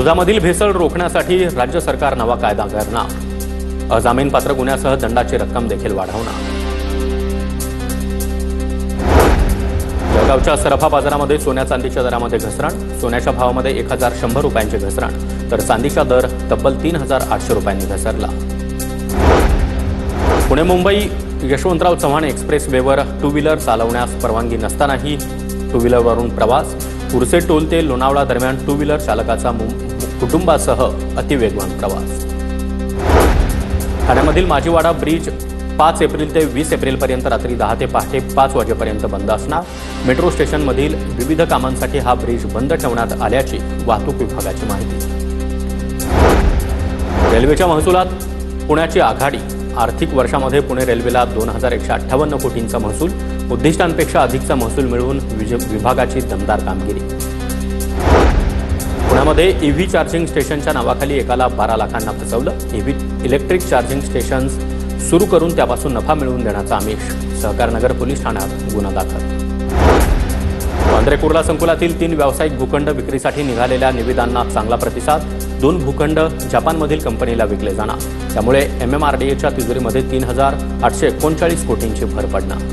दुधामधील भेसळ रोखण्यासाठी राज्य सरकार नवा कायदा करणार। अजामीनपात्र गुन्ह्यासह दंडाची रक्कम देखील वाढवणार। जळगावच्या सराफा बाजारामध्ये सोन्या चांदीच्या दरामध्ये घसरण। सोन्याच्या भावामध्ये 1100 रुपयांची घसरण तर चांदीचा दर तब्बल 3800 रुपयांनी घसरला। पुणे मुंबई यशवंतराव चव्हाण एक्सप्रेस वेवर टू व्हीलर चालवण्यास परवानगी नसतानाही टू व्हीलरवरून प्रवास। उर्से टोल ते लोणावळा दरम्यान टू व्हीलर चालकाचा कुटुंबासह अतिवेगवान प्रवास। ठाण्यामधील माजीवाडा ब्रिज 5 एप्रिल ते 20 एप्रिलपर्यंत रात्री 10 ते पहाटे 5 वाजेपर्यंत बंद असणार। मेट्रो स्टेशनमधील विविध कामांसाठी हा ब्रिज बंद ठेवण्यात आल्याची वाहतूक विभागाची माहिती। रेल्वेच्या महसुलात पुण्याची आघाडी। आर्थिक वर्षामध्ये पुणे रेल्वेला 2158 कोटींचा महसूल। उद्दिष्टांपेक्षा अधिकचा महसूल मिळवून विभागाची दमदार कामगिरी। पुण्यामध्ये ईव्ही चार्जिंग स्टेशनच्या नावाखाली एकाला 12 लाखांना फसवलं। ईव्ही इलेक्ट्रिक चार्जिंग स्टेशन्स सुरू करून त्यापासून नफा मिळवून देण्याचा आमिष। सहकारनगर पोलीस ठाण्यात गुन्हा दाखल। वांद्रे कुर्ला संकुलातील 3 व्यावसायिक भूखंड विक्रीसाठी निघालेल्या निविदांना चांगला प्रतिसाद। 2 भूखंड जपानमधील कंपनीला विकले जाणार। त्यामुळे MMRDAच्या तिजोरीमध्ये 3839 कोटींची भर पडणार।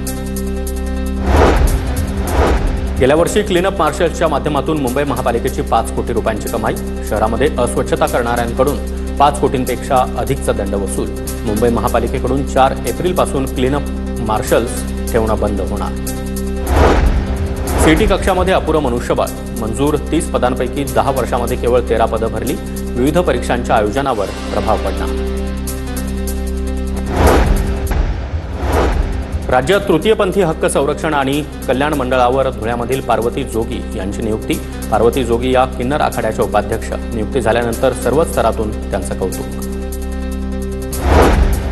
गेल्या वर्षी क्लीनअप मार्शल्सच्या माध्यमातून मुंबई महापालिकेची 5 कोटी रुपयांची कमाई। शहरामध्ये अस्वच्छता करणाऱ्यांकडून 5 कोटींपेक्षा अधिकचा दंड वसूल। मुंबई महापालिकेकडून 4 एप्रिलपासून क्लीनअप मार्शल्स ठेवणं बंद होणार। सीईटी कक्षामध्ये अपुरं मनुष्यबळ मंजूर। 30 पदांपैकी 10 वर्षामध्ये केवळ 13 पदं भरली। विविध परीक्षांच्या आयोजनावर प्रभाव पडणार। राज्यात तृतीयपंथी हक्क संरक्षण आणि कल्याण मंडळावर धुळ्यामधील पार्वती जोगी यांची नियुक्ती। पार्वती जोगी या किन्नर आखाड्याच्या उपाध्यक्ष नियुक्ती झाल्यानंतर सर्वच स्तरातून त्यांचं कौतुक।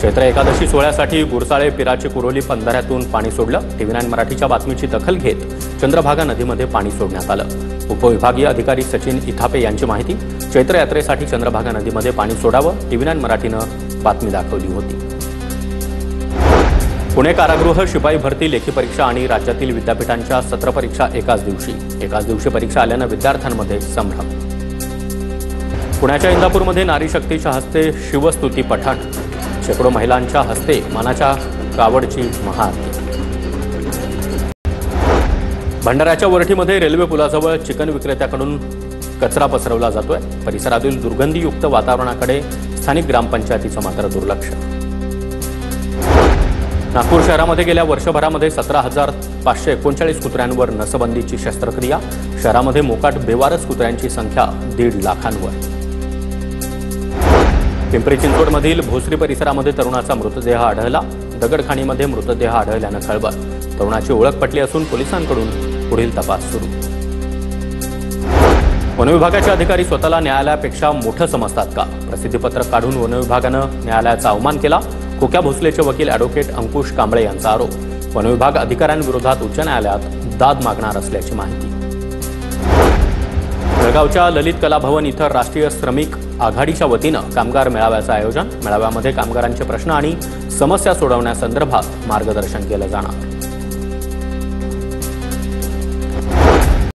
चैत्र एकादशी सोहळ्यासाठी गुरसाळे पिराची कुरोली बंधाऱ्यातून पाणी सोडलं। TV9 मराठीच्या बातमीची दखल घेत चंद्रभागा नदीमध्ये पाणी सोडण्यात आलं। उपविभागीय अधिकारी सचिन इथापे यांची माहिती। चैत्र यात्रेसाठी चंद्रभागा नदीमध्ये पाणी सोडावं TV9 मराठीनं बातमी दाखवली होती। पुणे कारागृह शिपाई भरती लेखी परीक्षा आणि राज्यातील विद्यापीठांच्या सत्र परीक्षा एकाच दिवशी परीक्षा आल्यानं विद्यार्थ्यांमध्ये संभ्रम। पुण्याच्या इंदापूरमध्ये नारी शक्तीच्या हस्ते शिवस्तुती पठण। शेकडो महिलांच्या हस्ते मानाच्या कावडची महाआरती। भंडाऱ्याच्या वरठीमध्ये रेल्वे पुलाजवळ चिकन विक्रेत्याकडून कचरा पसरवला जातोय। परिसरातील दुर्गंधीयुक्त वातावरणाकडे स्थानिक ग्रामपंचायतीचं मात्र दुर्लक्ष। नागपूर शहरामध्ये गेल्या वर्षभरामध्ये 17,539 कुत्र्यांवर नसबंदीची शस्त्रक्रिया। शहरामध्ये मोकाट बेवारस कुत्र्यांची संख्या 1.5 लाखांवर। पिंपरी चिंचवडमधील भोसरी परिसरामध्ये तरुणाचा मृतदेह आढळला। दगडखाणीमध्ये मृतदेह आढळल्यानं खळबळ। तरुणाची ओळख पटली असून पोलिसांकडून पुढील तपास सुरू। वनविभागाचे अधिकारी स्वतःला न्यायालयापेक्षा मोठं समजतात का? प्रसिद्धीपत्रक काढून वनविभागानं न्यायालयाचा अवमान केला। खोक्या भोसलेचे वकील ॲडव्होकेट अंकुश कांबळे यांचा आरोप। वनविभाग अधिकाऱ्यांविरोधात उच्च न्यायालयात दाद मागणार असल्याची माहिती। जळगावच्या ललित कला भवन इथं राष्ट्रीय श्रमिक आघाडीच्या वतीनं कामगार मेळाव्याचं आयोजन। मेळाव्यामध्ये कामगारांचे प्रश्न आणि समस्या सोडवण्यासंदर्भात मार्गदर्शन केलं जाणार।